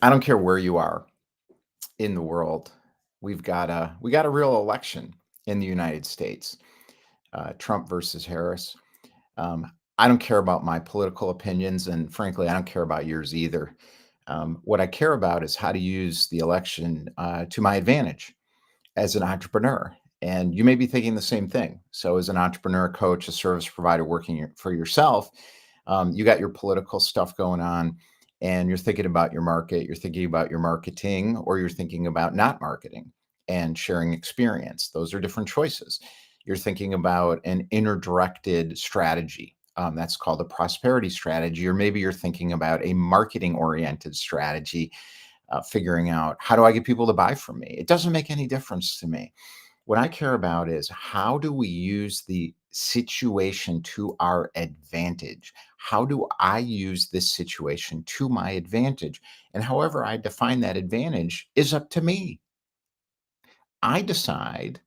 I don't care where you are in the world. We got a real election in the United States. Trump versus Harris. I don't care about my political opinions, and frankly, I don't care about yours either. What I care about is how to use the election to my advantage as an entrepreneur. And you may be thinking the same thing. So, as an entrepreneur, coach, a service provider working for yourself, you got your political stuff going on, and you're thinking about your market, you're thinking about your marketing, or you're thinking about not marketing and sharing experience. Those are different choices. You're thinking about an inner-directed strategy. That's called a prosperity strategy, or maybe you're thinking about a marketing oriented strategy, figuring out how do I get people to buy from me? It doesn't make any difference to me. What I care about is how do we use the situation to our advantage? How do I use this situation to my advantage? And however I define that advantage is up to me. I decide,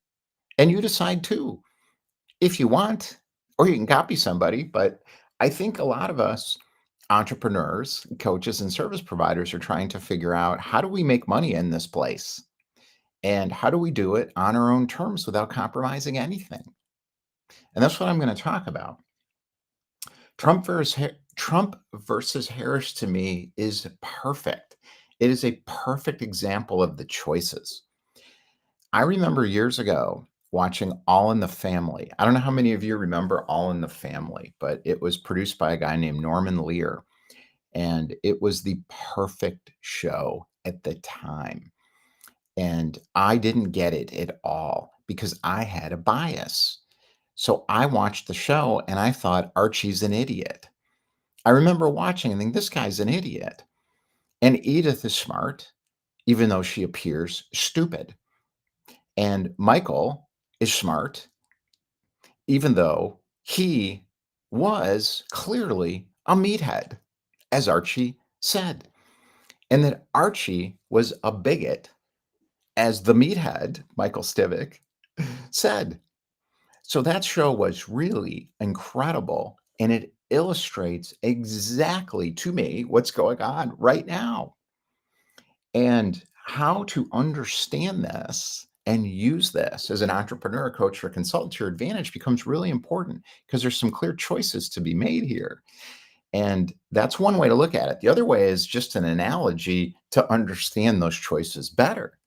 and you decide too, if you want, or you can copy somebody. But I think a lot of us entrepreneurs, coaches, and service providers are trying to figure out how do we make money in this place? And how do we do it on our own terms without compromising anything? And that's what I'm going to talk about. Trump versus Harris to me is perfect. It is a perfect example of the choices. I remember years ago watching All in the Family. I don't know how many of you remember All in the Family, but it was produced by a guy named Norman Lear, and it was the perfect show at the time. And I didn't get it at all because I had a bias. So I watched the show and I thought Archie's an idiot. I remember watching and thinking, this guy's an idiot. And Edith is smart, even though she appears stupid. And Michael is smart, even though he was clearly a meathead, as Archie said. And that Archie was a bigot, as the meathead, Michael Stivic, said. So that show was really incredible, and it illustrates exactly to me what's going on right now. And how to understand this and use this as an entrepreneur, coach, or consultant to your advantage becomes really important because there's some clear choices to be made here. And that's one way to look at it. The other way is just an analogy to understand those choices better.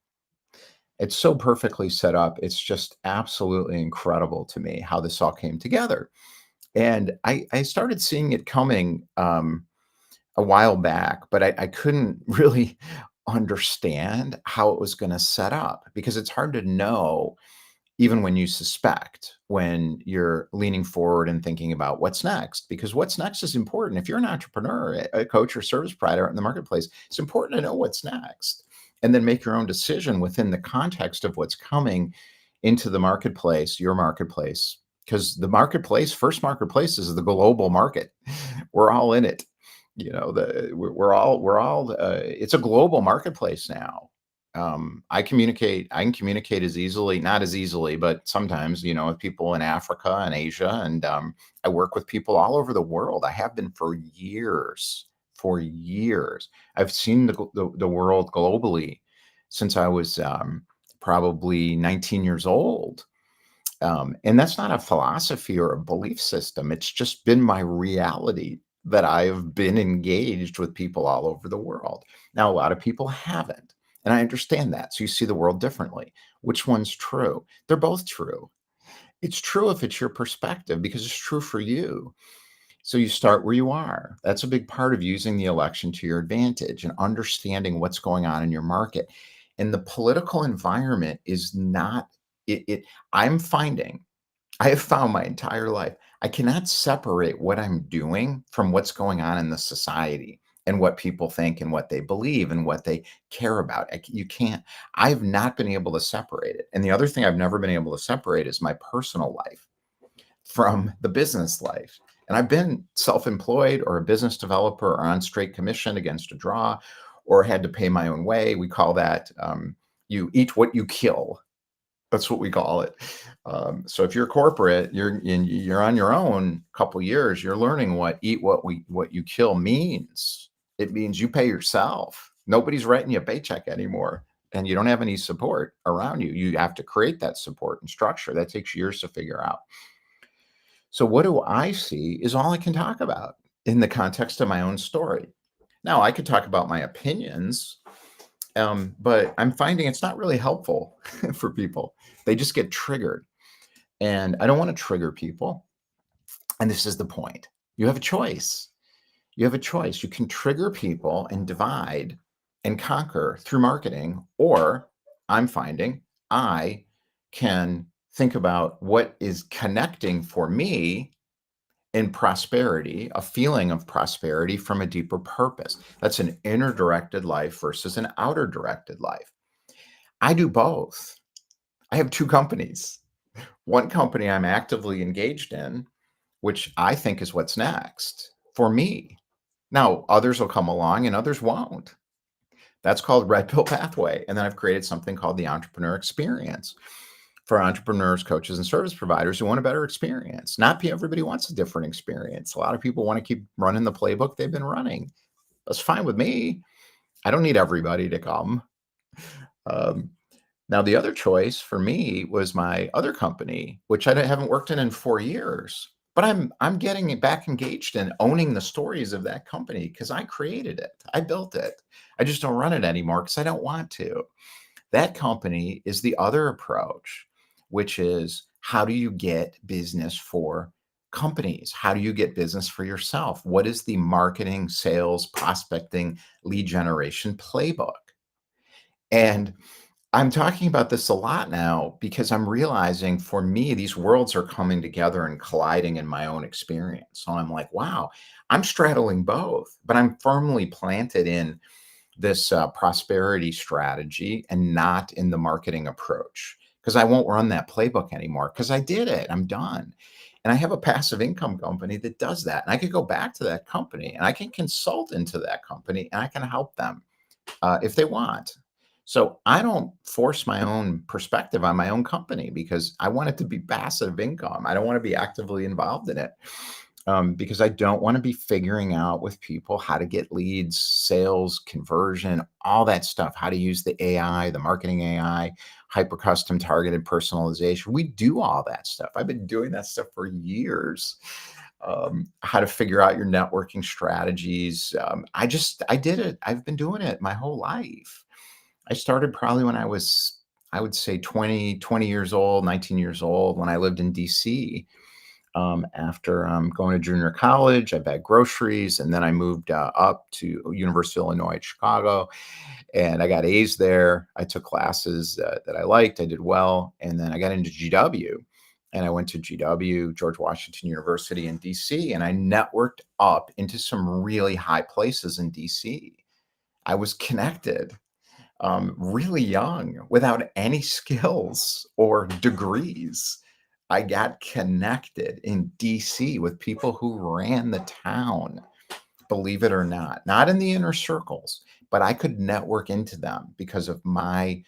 It's so perfectly set up. It's just absolutely incredible to me how this all came together. And I started seeing it coming a while back, but I couldn't really understand how it was going to set up because it's hard to know even when you suspect, when you're leaning forward and thinking about what's next, because what's next is important. If you're an entrepreneur, a coach, or service provider in the marketplace, it's important to know what's next and then make your own decision within the context of what's coming into the marketplace, your marketplace. Because the marketplace, first marketplace is the global market. We're all in it. You know, it's a global marketplace now. I can communicate as easily, not as easily, but sometimes, with people in Africa and Asia. And I work with people all over the world. I have been for years, for years. I've seen the world globally since I was probably 19 years old. And that's not a philosophy or a belief system. It's just been my reality that I've been engaged with people all over the world. Now, a lot of people haven't. And I understand that. So you see the world differently. Which one's true? They're both true. It's true if it's your perspective because it's true for you. So you start where you are. That's a big part of using the election to your advantage and understanding what's going on in your market. And the political environment is not I'm finding, I have found my entire life, I cannot separate what I'm doing from what's going on in the society and what people think and what they believe and what they care about. You can't, I've not been able to separate it. And the other thing I've never been able to separate is my personal life from the business life. And I've been self-employed or a business developer or on straight commission against a draw or had to pay my own way. We call that you eat what you kill. That's what we call it. So if you're corporate, you're on your own a couple years, you're learning what you kill means. It means you pay yourself. Nobody's writing you a paycheck anymore, and you don't have any support around you. You have to create that support and structure. That takes years to figure out. So what do I see is all I can talk about in the context of my own story. Now, I could talk about my opinions, but I'm finding it's not really helpful for people. They just get triggered. And I don't want to trigger people. And this is the point. You have a choice. You have a choice. You can trigger people and divide and conquer through marketing, or I'm finding I can think about what is connecting for me in prosperity, a feeling of prosperity from a deeper purpose. That's an inner directed life versus an outer directed life. I do both. I have two companies. One company I'm actively engaged in, which I think is what's next for me. Now, others will come along and others won't. That's called Red Pill Pathway. And then I've created something called the Entrepreneur Experience for entrepreneurs, coaches, and service providers who want a better experience. Not everybody wants a different experience. A lot of people want to keep running the playbook they've been running. That's fine with me. I don't need everybody to come. Um, Now, the other choice for me was my other company, which I haven't worked in 4 years. But I'm getting it back engaged in owning the stories of that company because I created it. I built it. I just don't run it anymore because I don't want to. That company is the other approach, which is how do you get business for companies? How do you get business for yourself? What is the marketing, sales, prospecting, lead generation playbook? And I'm talking about this a lot now because I'm realizing for me, these worlds are coming together and colliding in my own experience. So I'm like, wow, I'm straddling both, but I'm firmly planted in this prosperity strategy and not in the marketing approach because I won't run that playbook anymore because I did it. I'm done. And I have a passive income company that does that. And I could go back to that company and I can consult into that company and I can help them if they want. So I don't force my own perspective on my own company because I want it to be passive income. I don't want to be actively involved in it because I don't want to be figuring out with people how to get leads, sales, conversion, all that stuff, how to use the AI, the marketing AI, hyper custom targeted personalization. We do all that stuff. I've been doing that stuff for years. How to figure out your networking strategies. I did it. I've been doing it my whole life. I started probably when I was, I would say 20 years old, 19 years old when I lived in DC. After going to junior college, I bagged groceries, and then I moved up to University of Illinois at Chicago, and I got A's there. I took classes that I liked. I did well, and then I got into GW, and I went to GW, George Washington University in DC, and I networked up into some really high places in DC. I was connected really young without any skills or degrees. I got connected in DC with people who ran the town, believe it or not in the inner circles, but I could network into them because of my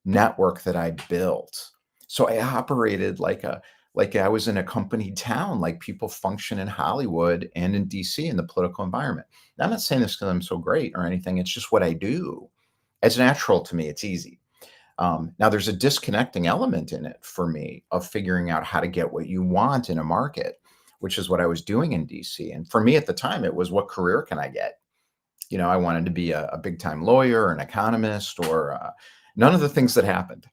network that I built. So I operated like I was in a company town, like people function in Hollywood and in DC in the political environment. Now, I'm not saying this because I'm so great or anything. It's just what I do. It's natural to me. It's easy. Now, there's a disconnecting element in it for me of figuring out how to get what you want in a market, which is what I was doing in DC. And for me at the time, it was what career can I get? I wanted to be a big time lawyer, an economist, or none of the things that happened.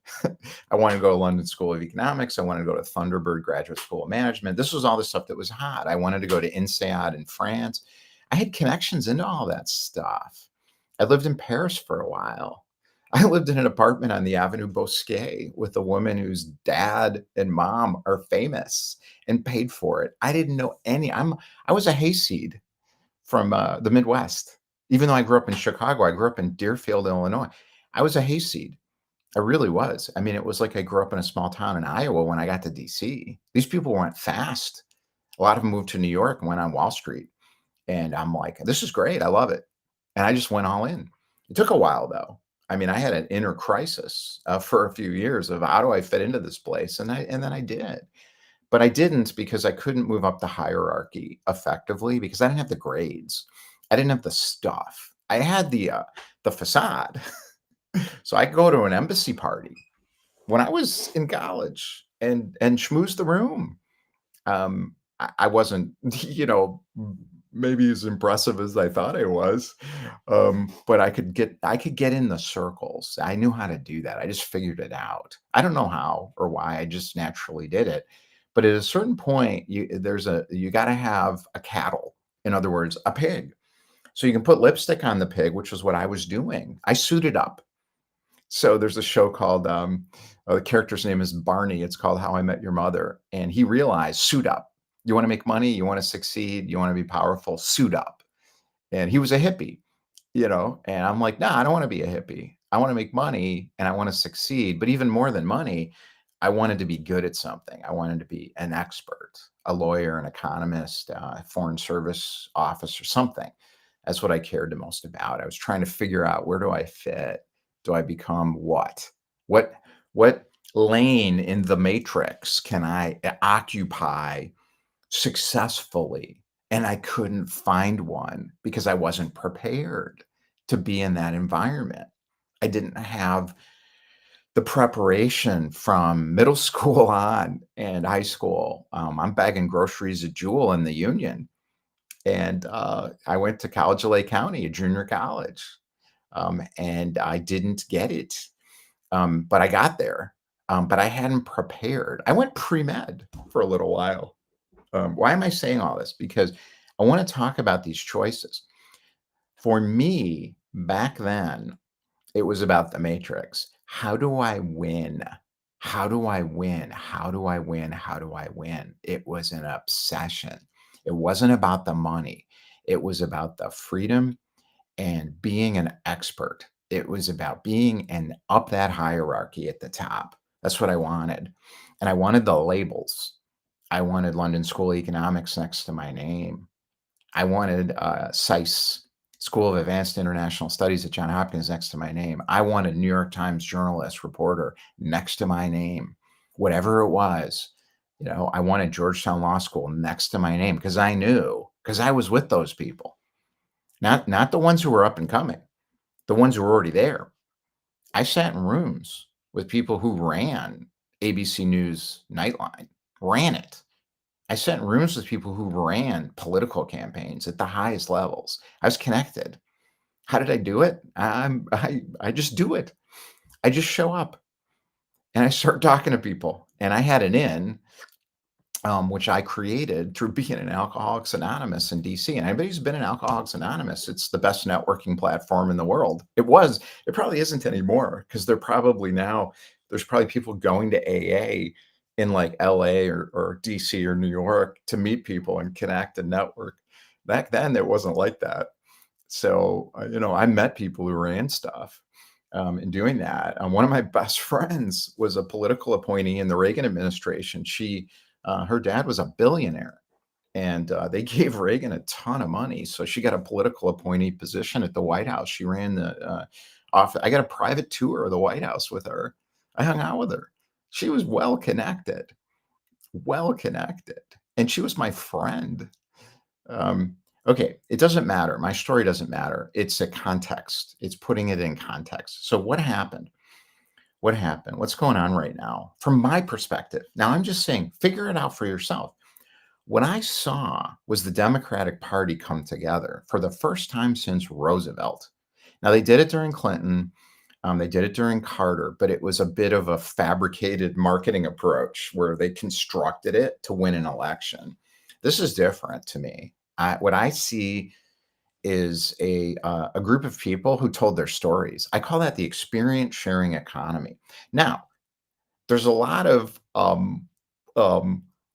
I wanted to go to London School of Economics. I wanted to go to Thunderbird Graduate School of Management. This was all the stuff that was hot. I wanted to go to INSEAD in France. I had connections into all that stuff. I lived in Paris for a while. I lived in an apartment on the Avenue Bosquet with a woman whose dad and mom are famous and paid for it. I didn't know I was a hayseed from the Midwest. Even though I grew up in Chicago, I grew up in Deerfield, Illinois. I was a hayseed. I really was. I mean, it was like I grew up in a small town in Iowa when I got to DC. These people went fast. A lot of them moved to New York and went on Wall Street. And I'm like, this is great. I love it. And I just went all in. It took a while though. I mean, I had an inner crisis for a few years of how do I fit into this place? And then I did. But I didn't because I couldn't move up the hierarchy effectively because I didn't have the grades. I didn't have the stuff. I had the facade. So I go to an embassy party when I was in college and schmooze the room. I wasn't, maybe as impressive as I thought I was, but I could get in the circles. I knew how to do that. I just figured it out. I don't know how or why. I just naturally did it. But at a certain point, you got to have a cattle. In other words, a pig. So you can put lipstick on the pig, which was what I was doing. I suited up. So there's a show called, the character's name is Barney. It's called How I Met Your Mother. And he realized, suit up. You want to make money, you want to succeed, you want to be powerful, suit up. And he was a hippie, and I'm like, nah, I don't want to be a hippie. I want to make money and I want to succeed. But even more than money, I wanted to be good at something. I wanted to be an expert, a lawyer, an economist, foreign service officer, something. That's what I cared the most about. I was trying to figure out, where do I fit? Do I become what? What what lane in the matrix can I occupy successfully? And I couldn't find one because I wasn't prepared to be in that environment. I didn't have the preparation from middle school on and high school. I'm bagging groceries at Jewel in the Union, and I went to College of Lake County, a junior college, and I didn't get it, but I got there. But I hadn't prepared. I went pre-med for a little while. Why am I saying all this? Because I want to talk about these choices. For me, back then, it was about the matrix. How do I win? How do I win? How do I win? How do I win? It was an obsession. It wasn't about the money. It was about the freedom and being an expert. It was about being an up that hierarchy at the top. That's what I wanted. And I wanted the labels. I wanted London School of Economics next to my name. I wanted SICE, School of Advanced International Studies at Johns Hopkins next to my name. I wanted New York Times journalist, reporter next to my name, whatever it was. I wanted Georgetown Law School next to my name because I knew, because I was with those people, not the ones who were up and coming, the ones who were already there. I sat in rooms with people who ran ABC News Nightline, ran it. I sat in rooms with people who ran political campaigns at the highest levels. I was connected. How did I do it? I just do it. I just show up and I start talking to people. And I had an in, which I created through being an Alcoholics Anonymous in DC. And anybody who's been in Alcoholics Anonymous, it's the best networking platform in the world. It was. It probably isn't anymore, because there's probably people going to AA in like LA or DC or New York to meet people and connect and network. Back then, it wasn't like that. So, I met people who ran stuff in doing that. One of my best friends was a political appointee in the Reagan administration. Her dad was a billionaire, and they gave Reagan a ton of money. So she got a political appointee position at the White House. She ran the office. I got a private tour of the White House with her. I hung out with her. She was well connected, and she was my friend. Okay, it doesn't matter. My story doesn't matter. It's a context. It's putting it in context. So what happened? What happened? What's going on right now? From my perspective. Now I'm just saying, figure it out for yourself. What I saw was the Democratic Party come together for the first time since Roosevelt. Now they did it during Clinton. They did it during Carter, but it was a bit of a fabricated marketing approach where they constructed it to win an election. This is different to me. What I see is a group of people who told their stories. I call that the experience sharing economy. Now, there's a lot of um,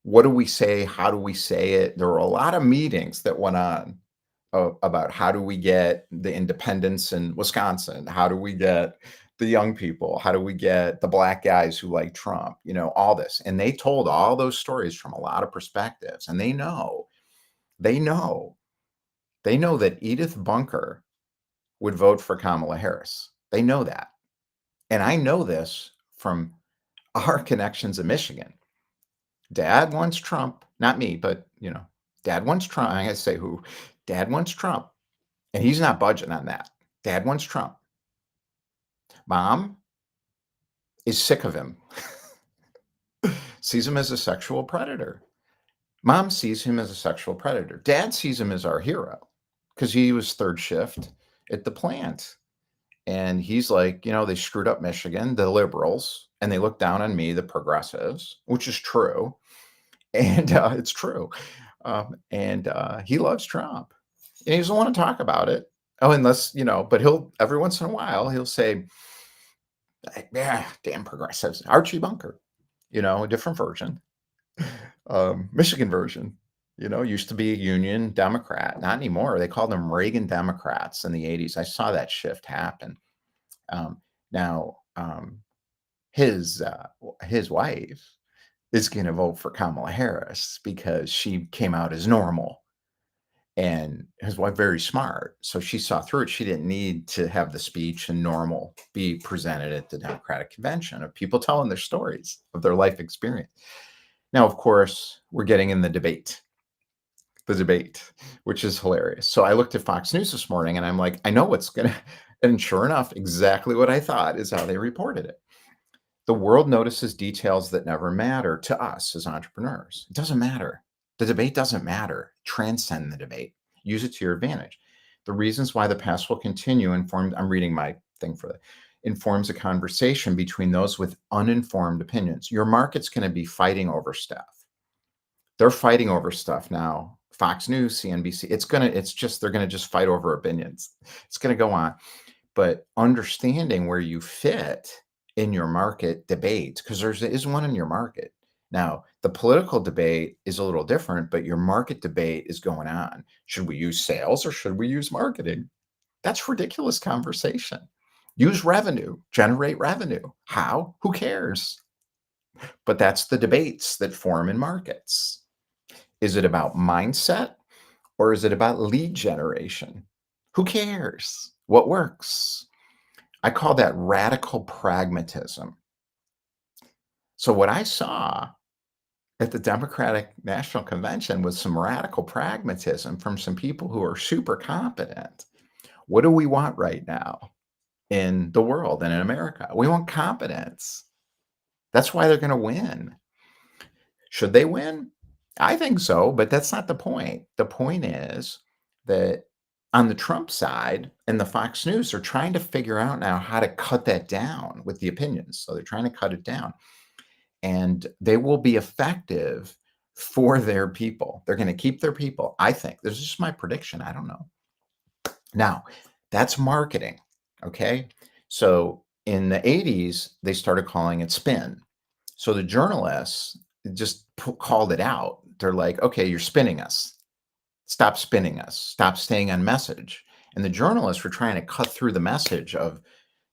what do we say? How do we say it? There were a lot of meetings that went on about how do we get the independents in Wisconsin? How do we get the young people? How do we get the black guys who like Trump? All this. And they told all those stories from a lot of perspectives. And they know, they know that Edith Bunker would vote for Kamala Harris. They know that. And I know this from our connections in Michigan. Dad wants Trump, not me, but Dad wants Trump. I gotta say who. Dad wants Trump. and he's not budging on that. Dad wants Trump. Mom is sick of him, sees him as a sexual predator. Mom sees him as a sexual predator. Dad sees him as our hero because he was third shift at the plant. And he's like, they screwed up Michigan, the liberals, and they look down on me, the progressives, which is true. And it's true. And he loves Trump. And he doesn't want to talk about it. Oh, unless, but he'll, every once in a while, he'll say, yeah, damn progressives. Archie Bunker, a different version. Michigan version, used to be a Union Democrat. Not anymore. They called them Reagan Democrats in the 80s. I saw that shift happen. Now, his wife is going to vote for Kamala Harris because she came out as normal, and his wife very smart, so she saw through it. She didn't need to have the speech and normal be presented at the Democratic convention of people telling their stories of their life experience. Now, of course, we're getting in the debate, which is hilarious. So I looked at Fox News this morning and I'm like, I know what's going to, and sure enough, exactly what I thought is how they reported it. The world notices details that never matter to us as entrepreneurs. It doesn't matter. The debate doesn't matter. Transcend the debate. Use it to your advantage. The reasons why the past will continue informed, I'm reading my thing for that, informs a conversation between those with uninformed opinions. Your market's going to be fighting over stuff. They're fighting over stuff now. Fox News, CNBC, they're gonna just fight over opinions. It's gonna go on. But understanding where you fit in your market debate, because there is one in your market. Now, the political debate is a little different, but your market debate is going on. Should we use sales or should we use marketing? That's ridiculous conversation. Use revenue, generate revenue. How? Who cares? But that's the debates that form in markets. Is it about mindset or is it about lead generation? Who cares? What works? I call that radical pragmatism. So, what I saw at the Democratic National Convention was some radical pragmatism from some people who are super competent. What do we want right now in the world and in America? We want competence. That's why they're going to win. Should they win? I think so, but that's not the point. The point is that on the Trump side and the Fox News are trying to figure out now how to cut that down with the opinions. So they're trying to cut it down, and they will be effective for their people. They're going to keep their people. I think this is just my prediction. I don't know. Now, that's marketing. Okay. So in the 80s, they started calling it spin. So the journalists just called it out. They're like, okay, you're spinning us. Stop spinning us. Stop staying on message. And the journalists were trying to cut through the message of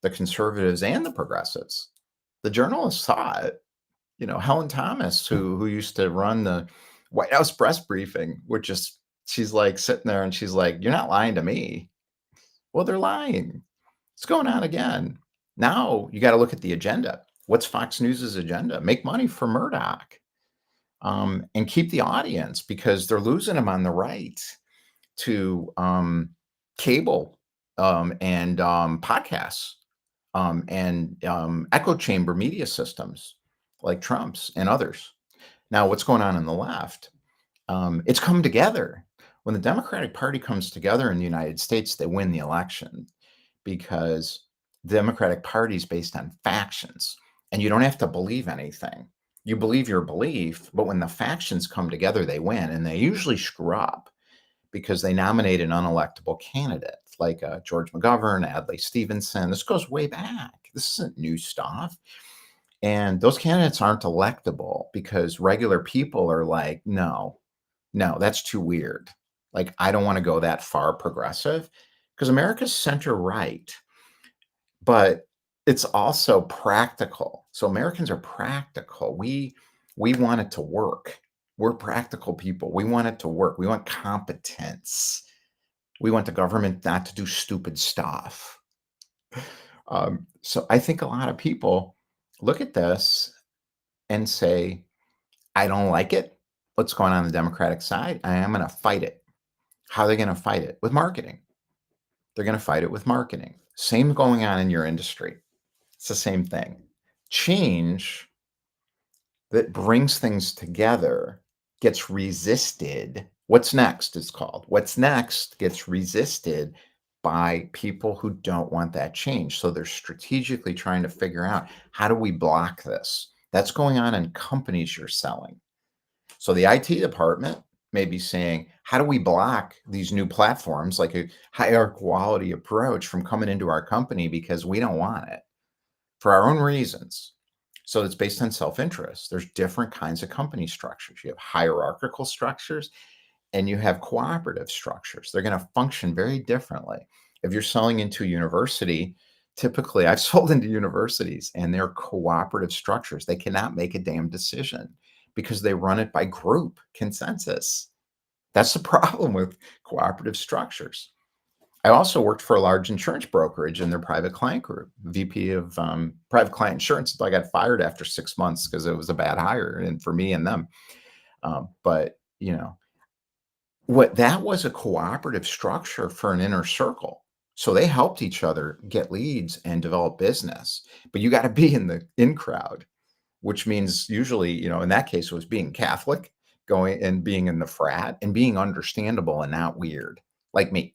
the conservatives and the progressives. The journalists saw it. Helen Thomas, who used to run the White House press briefing, she's like sitting there and she's like, you're not lying to me. Well, they're lying. It's going on again. Now you got to look at the agenda. What's Fox News's agenda? Make money for Murdoch, and keep the audience because they're losing them on the right to cable and podcasts and echo chamber media systems like Trump's and others. Now, what's going on the left? It's come together. When the Democratic Party comes together in the United States, they win the election because the Democratic Party is based on factions, and you don't have to believe anything. You believe your belief, but when the factions come together, they win, and they usually screw up because they nominate an unelectable candidate like George McGovern, Adlai Stevenson. This goes way back. This isn't new stuff. And those candidates aren't electable because regular people are like, no, that's too weird. Like, I don't want to go that far progressive because America's center right, but it's also practical. So Americans are practical. We want it to work. We're practical people. We want it to work. We want competence. We want the government not to do stupid stuff. So I think a lot of people look at this and say, I don't like it. What's going on the Democratic side? I am going to fight it. How are they going to fight it? With marketing. They're going to fight it with marketing. Same going on in your industry. It's the same thing. Change that brings things together gets resisted. What's next is called. What's next gets resisted by people who don't want that change. So they're strategically trying to figure out, how do we block this? That's going on in companies you're selling. So the IT department may be saying, how do we block these new platforms, like a higher quality approach, from coming into our company because we don't want it for our own reasons. So it's based on self-interest. There's different kinds of company structures. You have hierarchical structures and you have cooperative structures. They're going to function very differently. If you're selling into a university, typically I've sold into universities and they're cooperative structures. They cannot make a damn decision because they run it by group consensus. That's the problem with cooperative structures. I also worked for a large insurance brokerage in their private client group, VP of private client insurance. So I got fired after 6 months because it was a bad hire, and for me and them. But what that was, a cooperative structure for an inner circle. So they helped each other get leads and develop business. But you got to be in the in crowd, which means usually, in that case, it was being Catholic, going and being in the frat and being understandable and not weird, like me,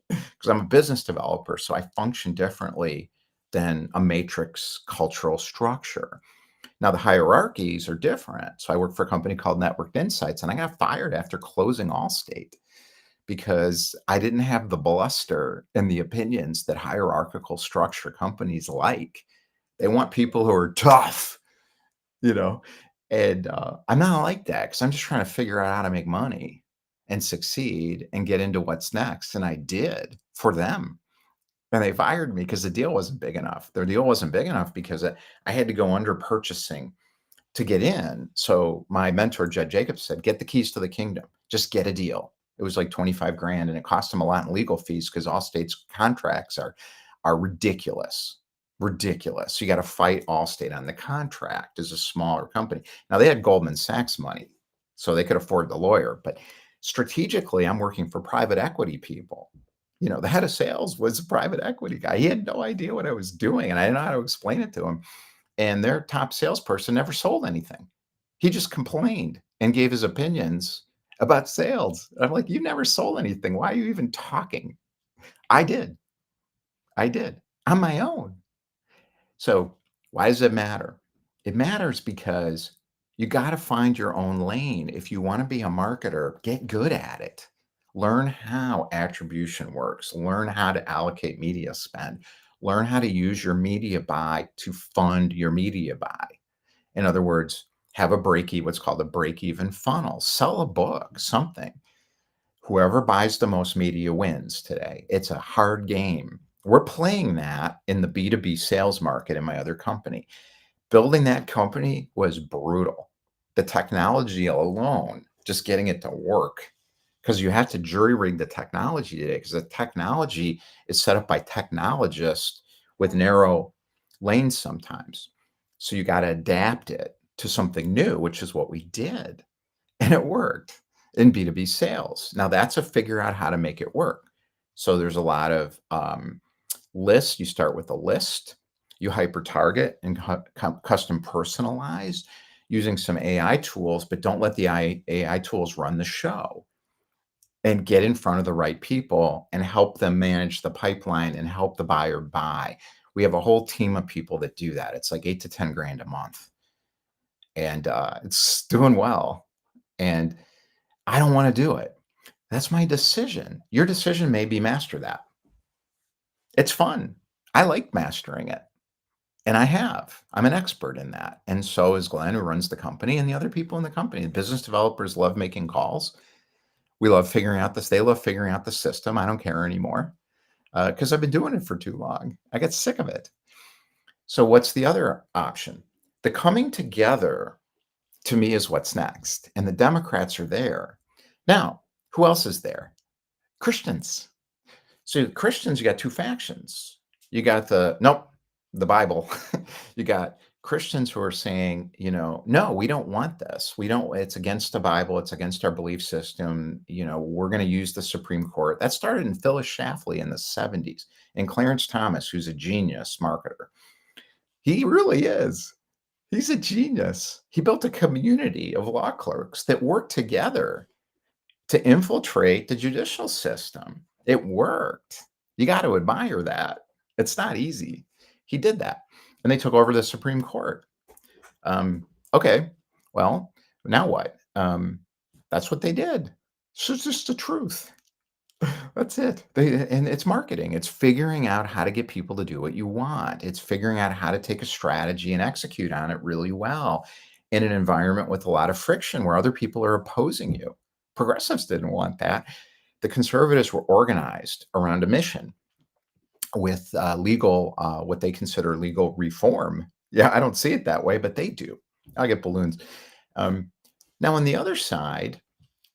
because I'm a business developer. So I function differently than a matrix cultural structure. Now, the hierarchies are different. So I worked for a company called Networked Insights, and I got fired after closing Allstate because I didn't have the bluster and the opinions that hierarchical structure companies like. They want people who are tough, you know, and I'm not like that because I'm just trying to figure out how to make money and succeed and get into what's next. And I did for them. And they fired me because the deal wasn't big enough. Their deal wasn't big enough because I had to go under purchasing to get in. So my mentor, Jed Jacobs, said, get the keys to the kingdom. Just get a deal. It was like 25 grand, and it cost him a lot in legal fees because Allstate's contracts are ridiculous. Ridiculous. So you got to fight Allstate on the contract as a smaller company. Now they had Goldman Sachs money, so they could afford the lawyer. But strategically, I'm working for private equity people. The head of sales was a private equity guy. He had no idea what I was doing, and I didn't know how to explain it to him. And their top salesperson never sold anything. He just complained and gave his opinions about sales. I'm like, you never sold anything. Why are you even talking? I did. I did on my own. So why does it matter? It matters because you got to find your own lane. If you want to be a marketer, get good at it. Learn how attribution works. Learn how to allocate media spend. Learn how to use your media buy to fund your media buy. In other words, have what's called a break-even funnel. Sell a book, something. Whoever buys the most media wins today. It's a hard game. We're playing that in the B2B sales market in my other company. Building that company was brutal. The technology alone, just getting it to work, because you have to jury rig the technology today, because the technology is set up by technologists with narrow lanes sometimes. So you got to adapt it to something new, which is what we did. And it worked in B2B sales. Now that's a figure out how to make it work. So there's a lot of lists. You start with a list, you hyper target and custom personalize using some AI tools, but don't let the AI tools run the show, and get in front of the right people and help them manage the pipeline and help the buyer buy. We have a whole team of people that do that. It's like 8 to 10 grand a month, and it's doing well. And I don't want to do it. That's my decision. Your decision may be master that. It's fun. I like mastering it. And I have. I'm an expert in that. And so is Glenn, who runs the company, and the other people in the company. Business developers love making calls. We love figuring out this. They love figuring out the system. I don't care anymore because I've been doing it for too long. I get sick of it. So what's the other option? The coming together, to me, is what's next. And the Democrats are there. Now, who else is there? Christians. So Christians, you got two factions. You got the Bible. You got Christians who are saying, no, we don't want this. We don't, it's against the Bible, it's against our belief system. We're going to use the Supreme Court. That started in Phyllis Schlafly in the 70s, and Clarence Thomas, who's a genius marketer. He really is. He's a genius. He built a community of law clerks that work together to infiltrate the judicial system. It worked. You got to admire that. It's not easy. He did that. And they took over the Supreme Court. Okay, well, now what? That's what they did. So it's just the truth. That's it. And it's marketing. It's figuring out how to get people to do what you want. It's figuring out how to take a strategy and execute on it really well in an environment with a lot of friction where other people are opposing you. Progressives didn't want that. The conservatives were organized around a mission with legal, what they consider legal reform. Yeah, I don't see it that way, but they do. I get balloons. Um, Now, on the other side,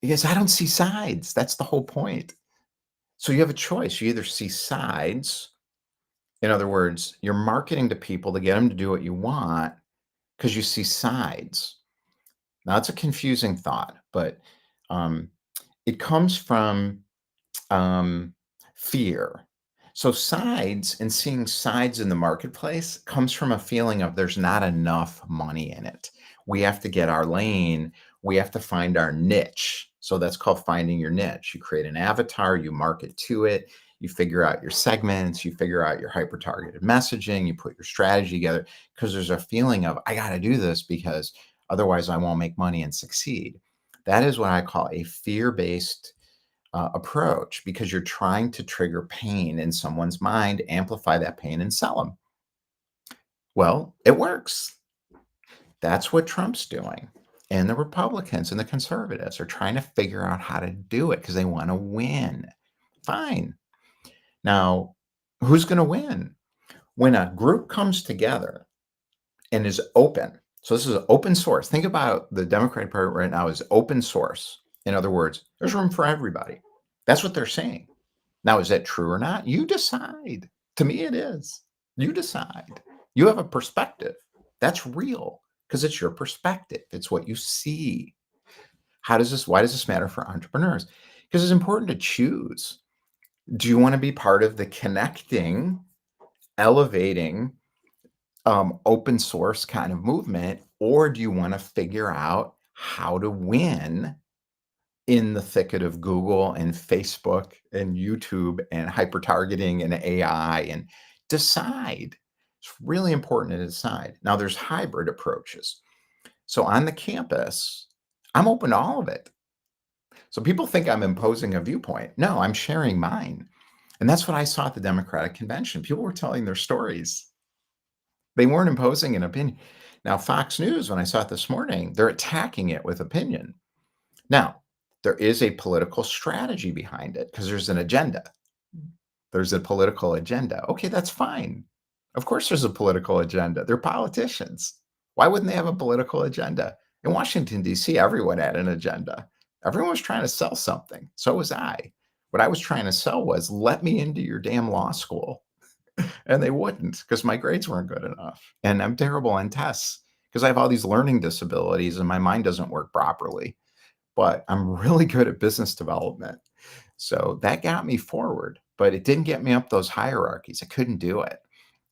because I don't see sides, that's the whole point. So you have a choice. You either see sides, in other words, you're marketing to people to get them to do what you want because you see sides. Now, it's a confusing thought, but um, it comes from fear. So sides and seeing sides in the marketplace comes from a feeling of there's not enough money in it. We have to get our lane. We have to find our niche. So that's called finding your niche. You create an avatar, you market to it, you figure out your segments, you figure out your hyper targeted messaging, you put your strategy together because there's a feeling of, I got to do this because otherwise I won't make money and succeed. That is what I call a fear based approach because you're trying to trigger pain in someone's mind, amplify that pain, and sell them. Well, it works. That's what Trump's doing. And the Republicans and the conservatives are trying to figure out how to do it because they want to win. Fine. Now, who's going to win? When a group comes together and is open. So this is open source. Think about the Democratic Party right now is open source. In other words, there's room for everybody. That's what they're saying. Now, is that true or not? You decide. To me, it is. You decide. You have a perspective. That's real because it's your perspective. It's what you see. Why does this matter for entrepreneurs? Because it's important to choose. Do you want to be part of the connecting, elevating, open source kind of movement, or do you want to figure out how to win in the thicket of Google and Facebook and YouTube and hyper targeting and AI and decide? It's really important to decide. Now, there's hybrid approaches. So on the campus, I'm open to all of it. So people think I'm imposing a viewpoint. No, I'm sharing mine. And that's what I saw at the Democratic Convention. People were telling their stories. They weren't imposing an opinion. Now, Fox News, when I saw it this morning, they're attacking it with opinion. Now, there is a political strategy behind it because there's an agenda. There's a political agenda. Okay, that's fine. Of course, there's a political agenda. They're politicians. Why wouldn't they have a political agenda? In Washington, D.C., everyone had an agenda. Everyone was trying to sell something. So was I. What I was trying to sell was let me into your damn law school. And they wouldn't because my grades weren't good enough. And I'm terrible on tests because I have all these learning disabilities and my mind doesn't work properly. But I'm really good at business development. So that got me forward, but it didn't get me up those hierarchies. I couldn't do it.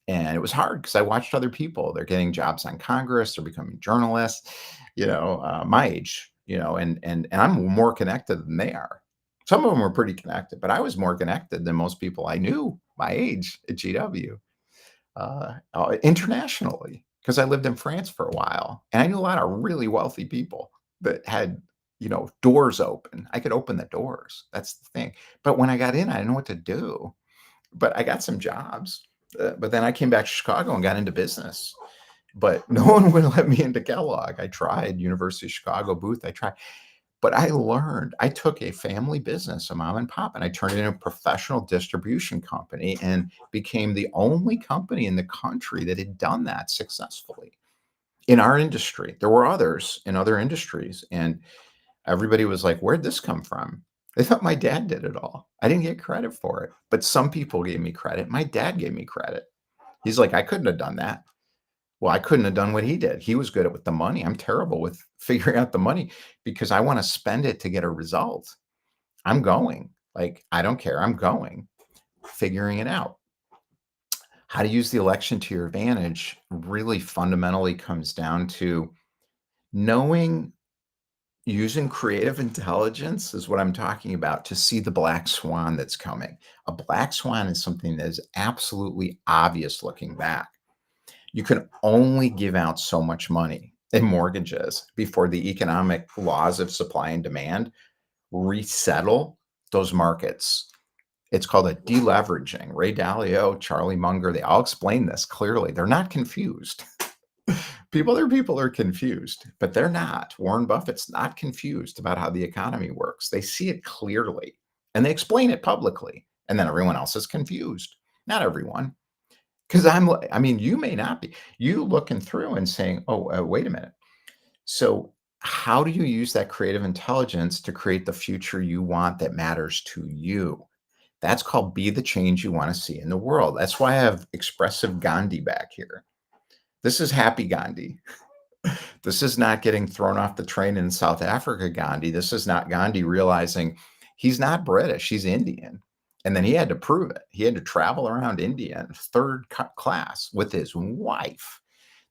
And it was hard because I watched other people. They're getting jobs on Congress, they're becoming journalists, my age, and I'm more connected than they are. Some of them were pretty connected, but I was more connected than most people I knew my age at GW internationally because I lived in France for a while and I knew a lot of really wealthy people that had doors open. I could open the doors. That's the thing. But when I got in, I didn't know what to do. But I got some jobs. But then I came back to Chicago and got into business. But no one would let me into Kellogg. I tried University of Chicago booth. I tried. But I learned. I took a family business, a mom and pop, and I turned it into a professional distribution company and became the only company in the country that had done that successfully in our industry. There were others in other industries, and everybody was like, where'd this come from? They thought my dad did it all. I didn't get credit for it, but some people gave me credit. My dad gave me credit. He's like, I couldn't have done that. Well, I couldn't have done what he did. He was good at with the money. I'm terrible with figuring out the money because I wanna spend it to get a result. I'm going. Like, I don't care. I'm going, figuring it out. How to use the election to your advantage really fundamentally comes down to knowing using creative intelligence is what I'm talking about to see the black swan that's coming. A black swan is something that is absolutely obvious looking back. You can only give out so much money in mortgages before the economic laws of supply and demand resettle those markets. It's called a deleveraging. Ray Dalio, Charlie Munger, they all explain this clearly. They're not confused. People are confused, but they're not. Warren Buffett's not confused about how the economy works. They see it clearly and they explain it publicly. And then everyone else is confused. Not everyone. Because I mean, you may not be. You looking through and saying, oh, wait a minute. So, how do you use that creative intelligence to create the future you want that matters to you? That's called be the change you want to see in the world. That's why I have expressive Gandhi back here. This is happy Gandhi. This is not getting thrown off the train in South Africa Gandhi. This is not Gandhi realizing he's not British, he's Indian. And then he had to prove it. He had to travel around India in third class with his wife.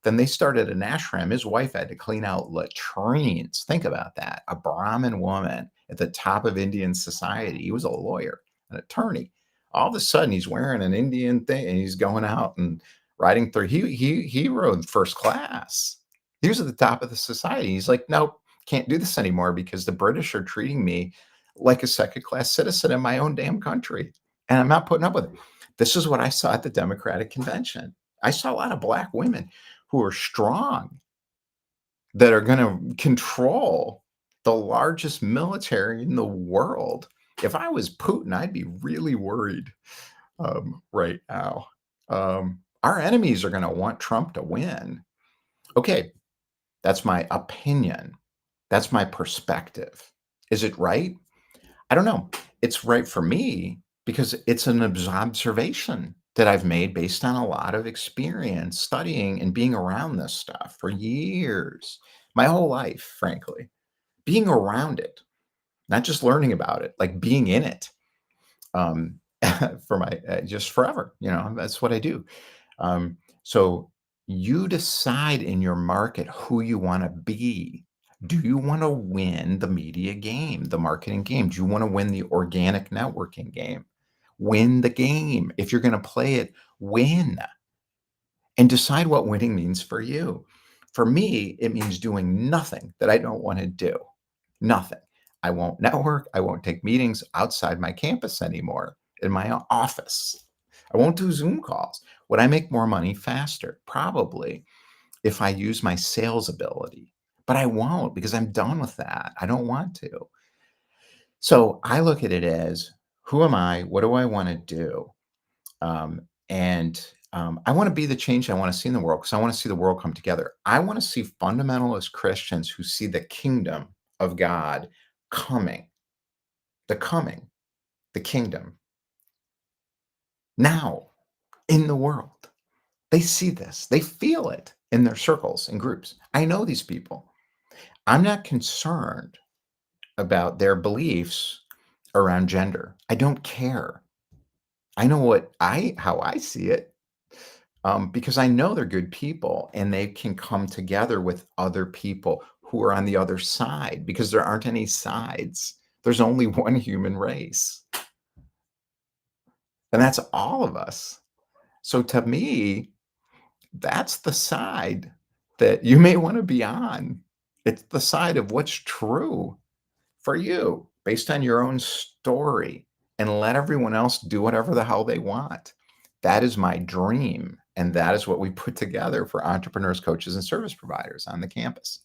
Then they started an ashram. His wife had to clean out latrines. Think about that. A Brahmin woman at the top of Indian society. He was a lawyer, an attorney. All of a sudden, he's wearing an Indian thing and he's going out and riding through. He rode first class. He was at the top of the society. He's like, nope, can't do this anymore because the British are treating me like a second class citizen in my own damn country. And I'm not putting up with it. This is what I saw at the Democratic convention. I saw a lot of black women who are strong that are going to control the largest military in the world. If I was Putin, I'd be really worried right now. Our enemies are going to want Trump to win. Okay, that's my opinion. That's my perspective. Is it right? I don't know. It's right for me because it's an observation that I've made based on a lot of experience studying and being around this stuff for years, my whole life, frankly, being around it, not just learning about it, like being in it um, for my just forever. That's what I do. So you decide in your market who you want to be. Do you want to win the media game, the marketing game? Do you want to win the organic networking game? Win the game. If you're going to play it, win and decide what winning means for you. For me, it means doing nothing that I don't want to do. Nothing. I won't network. I won't take meetings outside my campus anymore in my office. I won't do Zoom calls. Would I make more money faster? Probably if I use my sales ability, but I won't because I'm done with that. I don't want to. So I look at it as who am I? What do I want to do? And I want to be the change I want to see in the world because I want to see the world come together. I want to see fundamentalist Christians who see the kingdom of God coming, the coming, the kingdom now in the world. They see this, they feel it in their circles and groups. I know these people. I'm not concerned about their beliefs around gender. I don't care. I know how I see it. Because I know they're good people and they can come together with other people who are on the other side because there aren't any sides. There's only one human race, and that's all of us. So to me, that's the side that you may want to be on. It's the side of what's true for you based on your own story and let everyone else do whatever the hell they want. That is my dream. And that is what we put together for entrepreneurs, coaches, and service providers on the campus.